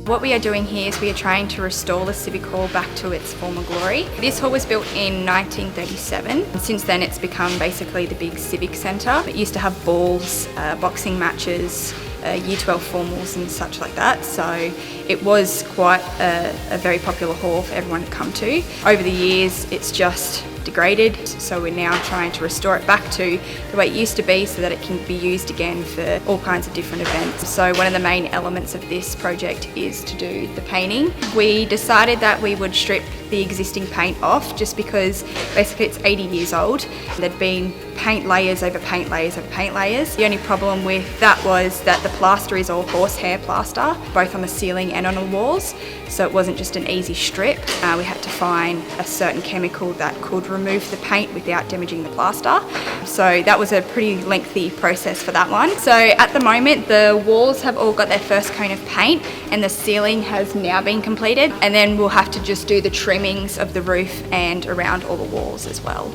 What we are doing here is we are trying to restore the Civic Hall back to its former glory. This hall was built in 1937. And since then it's become basically the big civic centre. It used to have balls, boxing matches, Year 12 formals and such like that, so it was quite a very popular hall for everyone to come to. Over the years it's just degraded, so we're now trying to restore it back to the way it used to be so that it can be used again for all kinds of different events. So one of the main elements of this project is to do the painting. We decided that we would strip the existing paint off just because basically it's 80 years old. There'd been paint layers over paint layers over paint layers. The only problem with that was that the plaster is all horsehair plaster, both on the ceiling and on the walls, so it wasn't just an easy strip. We had to find a certain chemical that could remove the paint without damaging the plaster. So that was a pretty lengthy process for that one. So at the moment the walls have all got their first coat of paint and the ceiling has now been completed, and then we'll have to just do the trimmings of the roof and around all the walls as well.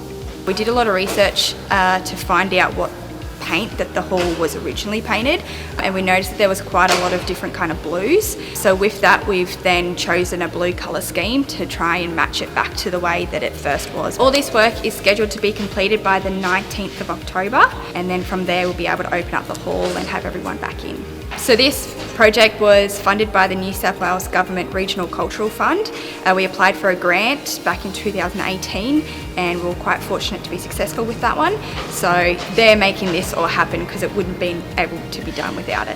We did a lot of research to find out what paint that the hall was originally painted, and we noticed that there was quite a lot of different kind of blues. So with that we've then chosen a blue colour scheme to try and match it back to the way that it first was. All this work is scheduled to be completed by the 19th of October, and then from there we'll be able to open up the hall and have everyone back in. So this project was funded by the New South Wales Government Regional Cultural Fund. We applied for a grant back in 2018 and we were quite fortunate to be successful with that one. So they're making this all happen because it wouldn't have been able to be done without it.